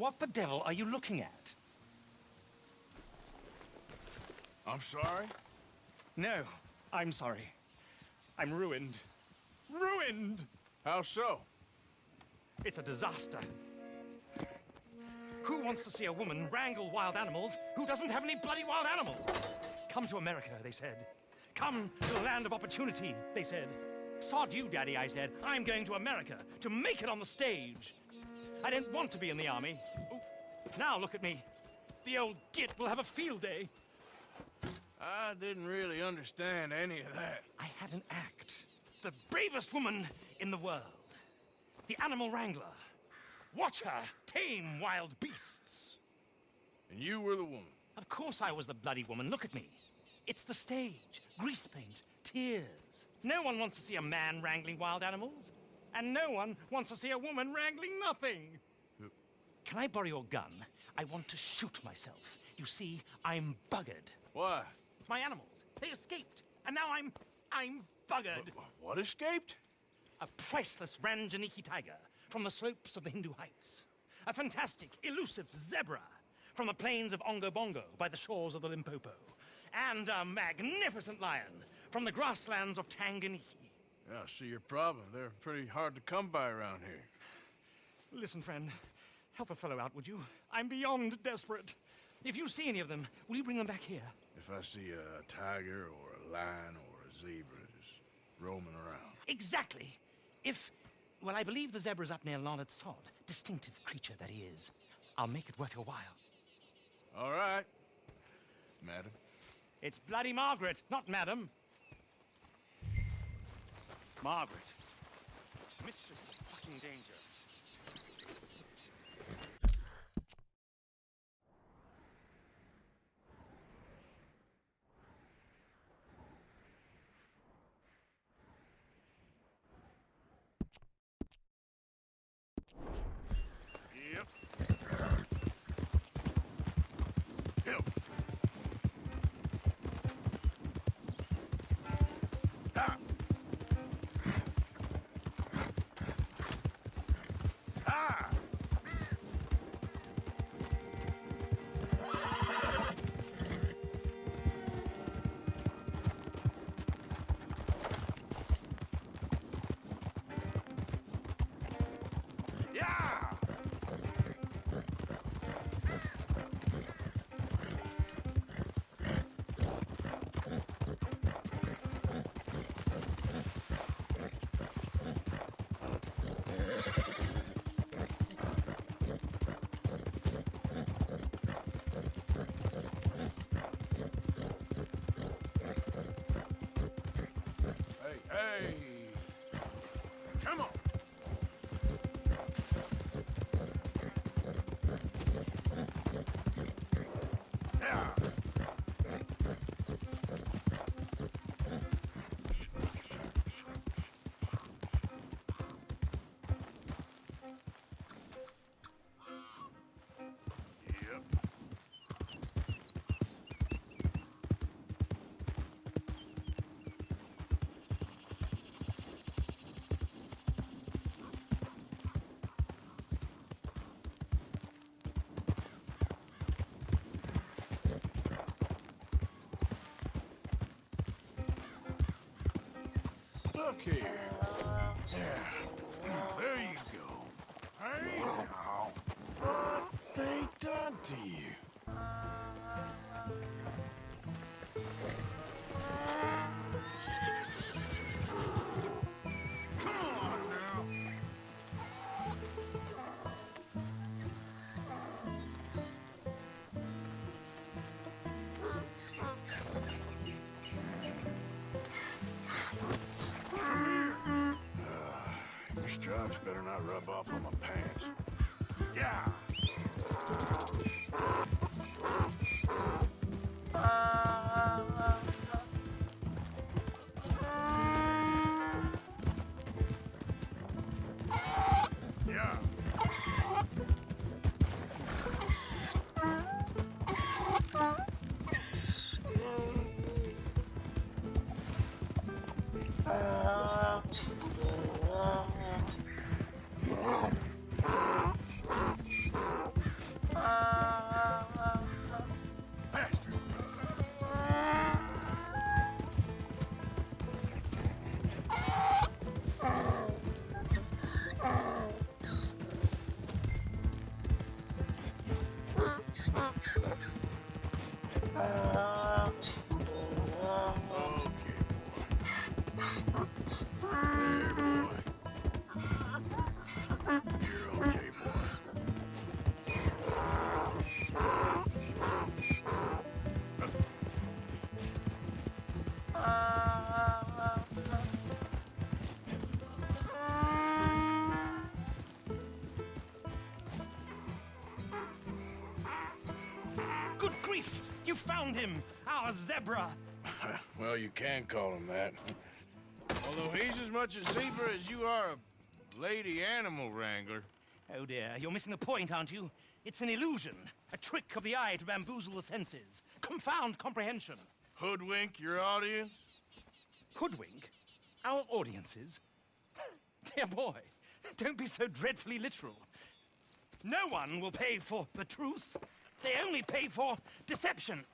What the devil are you looking at? I'm sorry? No, I'm sorry. I'm ruined. Ruined! How so? It's a disaster. Who wants to see a woman wrangle wild animals who doesn't have any bloody wild animals? Come to America, they said. Come to the land of opportunity, they said. Sod you, Daddy, I said. I'm going to America to make it on the stage. I didn't want to be in the army. Oh, now look at me. The old git will have a field day. I didn't really understand any of that. I had an act. The bravest woman in the world. The animal wrangler. Watch her tame wild beasts. And you were the woman. Of course I was the bloody woman. Look at me. It's the stage. Grease paint. Tears. No one wants to see a man wrangling wild animals. And no one wants to see a woman wrangling nothing. Can I borrow your gun? I want to shoot myself. You see, I'm buggered. Why? My animals. They escaped. And now I'm buggered. What escaped? A priceless Ranjaniki tiger from the slopes of the Hindu Heights. A fantastic, elusive zebra from the plains of Ongo Bongo by the shores of the Limpopo. And a magnificent lion from the grasslands of Tanganyika. Yeah, I see your problem. They're pretty hard to come by around here. Listen, friend. Help a fellow out, would you? I'm beyond desperate. If you see any of them, will you bring them back here? If I see a tiger or a lion or a zebra just roaming around. Exactly. Well, I believe the zebra's up near Larned Sod. Distinctive creature that he is. I'll make it worth your while. All right, madam. It's bloody Margaret, not madam. Margaret. Mistress of fucking danger. Yep. Yep. Ah. Ah. Yeah. Hey, come on. Yeah. Yep. Look here. Yeah. There you go. Hey now. What they done to you? Come on now. Your stripes better not rub off on my pants. Yeah! Yeah! There, boy. You're okay, boy. Good grief! You found him! Our zebra! Well, you can call him that. Although he's as much a zebra as you are a lady animal wrangler. Oh dear, you're missing the point, aren't you? It's an illusion. A trick of the eye to bamboozle the senses. Confound comprehension. Hoodwink your audience? Hoodwink? Our audiences? Dear boy, don't be so dreadfully literal. No one will pay for the truth. They only pay for deception.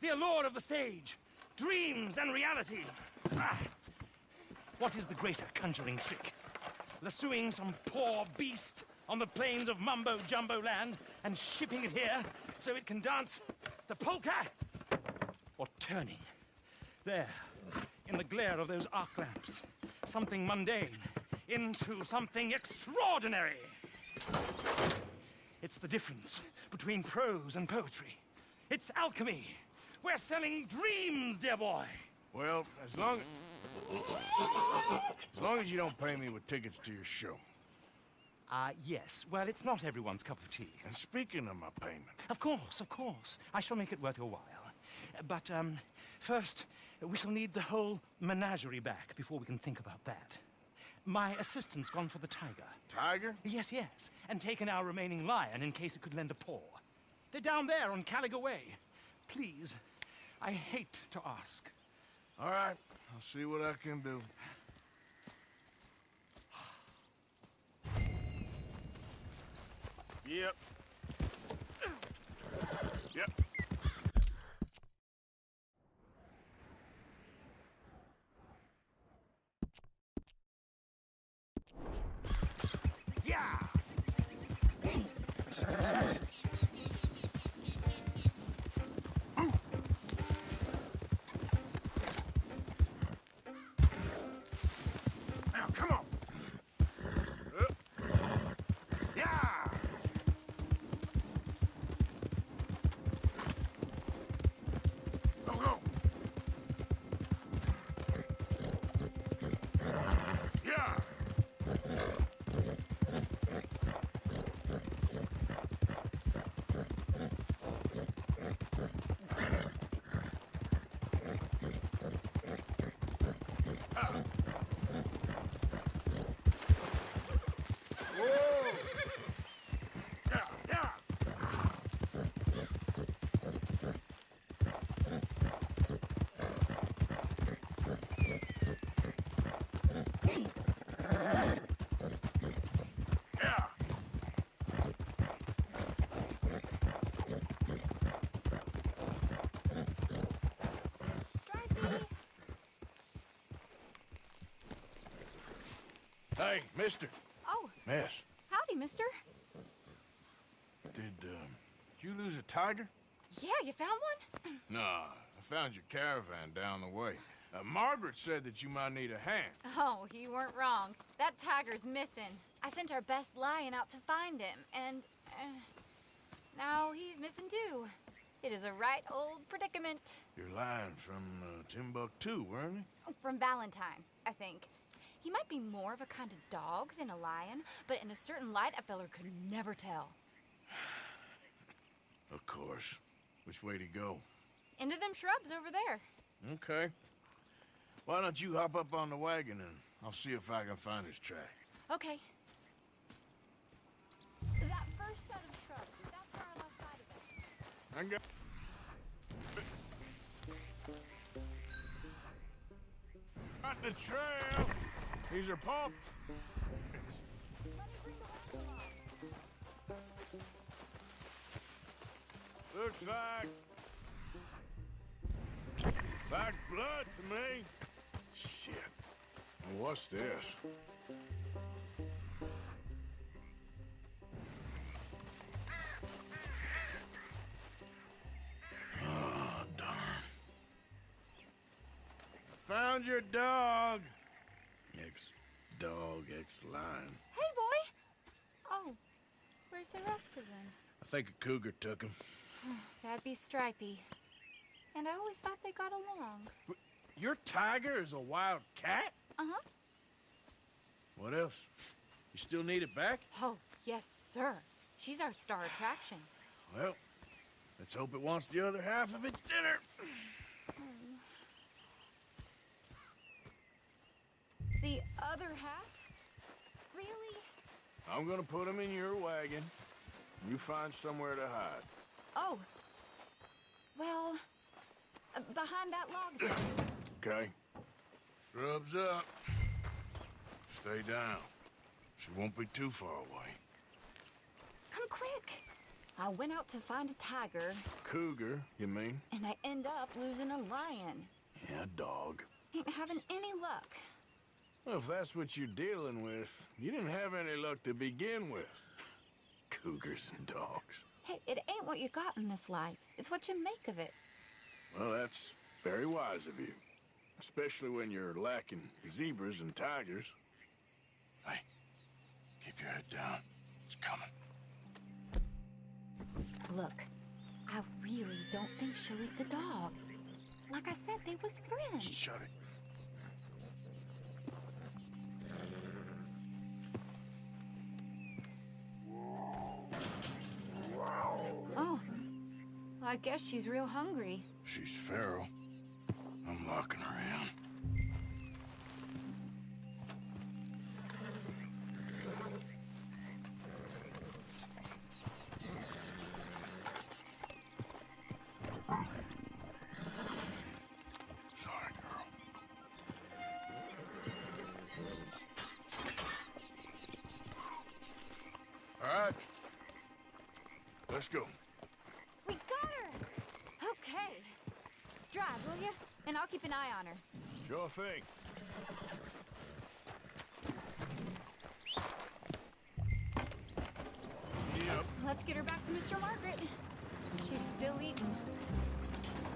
The allure of the stage, dreams and reality. Ah. What is the greater conjuring trick? Lassoing some poor beast on the plains of mumbo-jumbo land and shipping it here so it can dance the polka? Or turning, there, in the glare of those arc lamps, something mundane into something extraordinary? It's the difference between prose and poetry. It's alchemy. We're selling dreams, dear boy. Well, as long as you don't pay me with tickets to your show. Yes. Well, it's not everyone's cup of tea. And speaking of my payment, Of course, of course. I shall make it worth your while. But, first, we shall need the whole menagerie back before we can think about that. My assistant's gone for the tiger. Tiger? Yes, yes. And taken our remaining lion in case it could lend a paw. They're down there on Caligo Way. Please, I hate to ask. All right, I'll see what I can do. Yep. Yep. Yeah! Now, come on. Yeah! Go, go. Yeah! Yeah, yeah! Yeah! Hey, mister. Oh, Miss, howdy, mister. did you lose a tiger? Yeah, you found one? No, I found your caravan down the way. Margaret said that you might need a hand. Oh, you weren't wrong. That tiger's missing. I sent our best lion out to find him, and now he's missing too. It is a right old predicament. You're lying from Timbuktu, weren't you? From Valentine, I think. He might be more of a kind of dog than a lion, but in a certain light, a feller could never tell. Of course. Which way to go? Into them shrubs over there. Okay. Why don't you hop up on the wagon and I'll see if I can find his track. Okay. That first set of shrubs, that's where I lost sight of it. I got... Got the trail. These are pumps. Let me bring the wagon along. Looks like blood to me. Shit. What's this? found your dog. Ex-dog, ex-lion. Hey, boy! Oh, where's the rest of them? I think a cougar took him. That'd be Stripey. And I always thought they got along. Your tiger is a wild cat? Uh-huh. What else? You still need it back? Oh, yes, sir. She's our star attraction. Well, let's hope it wants the other half of its dinner. The other half? Really? I'm gonna put him in your wagon. You find somewhere to hide. Oh. Well, behind that log there. Okay. Scrubs up. Stay down. She won't be too far away. Come quick. I went out to find a tiger, Cougar, you mean? and I end up losing a lion. Yeah, dog. Ain't having any luck. Well, if that's what you're dealing with, you didn't have any luck to begin with. Cougars and dogs. Hey, it ain't what you got in this life. It's what you make of it. Well, that's very wise of you. Especially when you're lacking zebras and tigers. Hey, keep your head down. It's coming. Look, I really don't think she'll eat the dog. Like I said, they was friends. Shut it. Oh, well, I guess she's real hungry. She's feral. I'm locking her in. Sorry, girl. All right. Let's go. We got her! Okay. Drive, will you? And I'll keep an eye on her. Sure thing. Yep. Let's get her back to Mr. Margaret. She's still eating.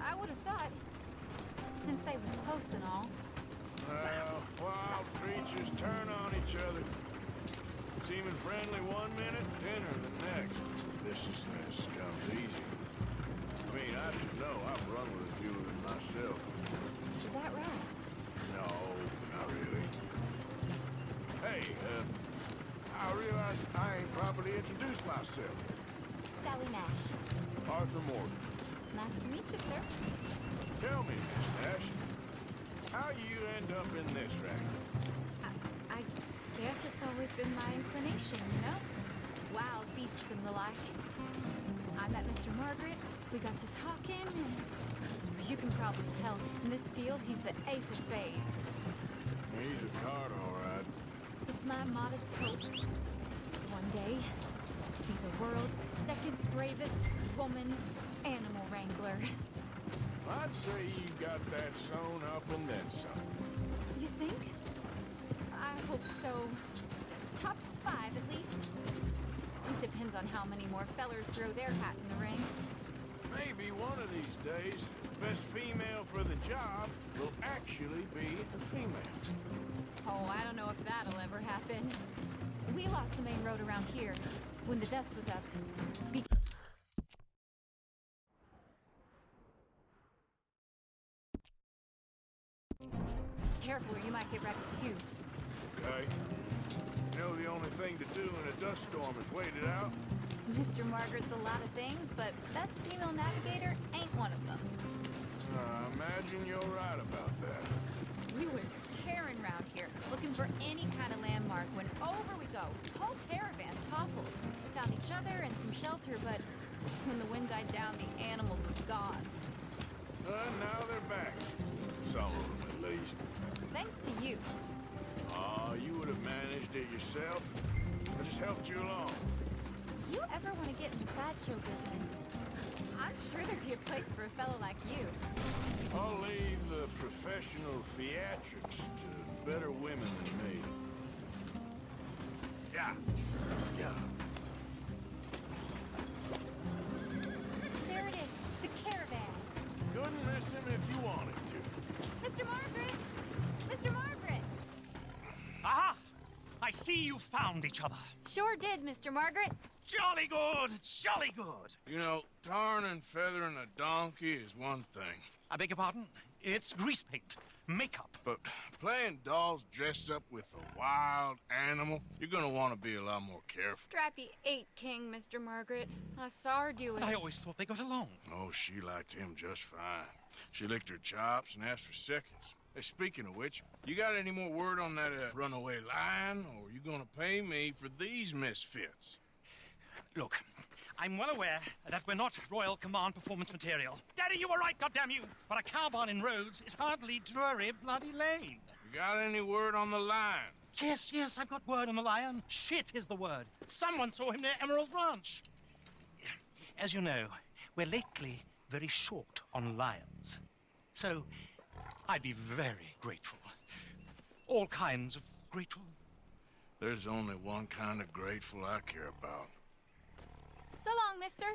I would have thought, since they was close and all. Well, wild creatures turn on each other. Seeming friendly one minute, tender the next. Viciousness comes easy. I mean, I should know. I've run with a few of them myself. Is that right? No, not really. Hey, I realize I ain't properly introduced myself. Sally Nash. Arthur Morgan. Nice to meet you, sir. Tell me, Miss Nash, how you end up in this racket? I guess it's always been my inclination, you know? Wild beasts and the like. I met Mr. Margaret, we got to talking, and you can probably tell, in this field, he's the ace of spades. He's a card, all right. It's my modest hope, one day, to be the world's second bravest woman animal wrangler. I'd say you got that sewn up and then some. You think? I hope so. Top 5, at least. It depends on how many more fellers throw their hat in the ring. Maybe one of these days, the best female for the job will actually be a female. Oh, I don't know if that'll ever happen. We lost the main road around here when the dust was up. Careful, or you might get wrecked too. Okay. You know the only thing to do in a dust storm is wait it out? Mr. Margaret's a lot of things, but best female navigator ain't one of them. I imagine you're right about that. We was tearing around here, looking for any kind of landmark when over we go. Whole caravan toppled. Found each other and some shelter, but when the wind died down, the animals was gone. Now they're back. Some of them, at least. Thanks to you. You would have managed it yourself. I just helped you along. You ever want to get in the sideshow business? I'm sure there'd be a place for a fellow like you. I'll leave the professional theatrics to better women than me. Yeah. Yeah. There it is, the caravan. Couldn't miss him if you wanted to. Mr. Margaret! see you found each other. Sure did, Mr. Margaret. Jolly good, jolly good. You know, tarring and feathering a donkey is one thing. I beg your pardon? It's grease paint, makeup. But playing dolls dressed up with a wild animal, you're gonna want to be a lot more careful. Strappy ate King, Mr. Margaret. I saw her do it. I always thought they got along. Oh, she liked him just fine. She licked her chops and asked for seconds. Hey, speaking of which, you got any more word on that runaway lion, or are you gonna pay me for these misfits? Look, I'm well aware that we're not Royal Command performance material. Daddy, you were right, goddamn you! But a cow barn in Rhodes is hardly Drury Bloody Lane. You got any word on the lion? Yes, I've got word on the lion. Shit is the word. Someone saw him near Emerald Ranch. As you know, we're lately very short on lions. So, I'd be very grateful. All kinds of grateful. There's only one kind of grateful I care about. So long, mister.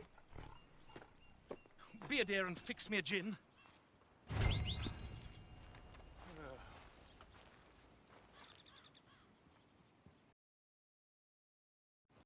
Be a dear and fix me a gin.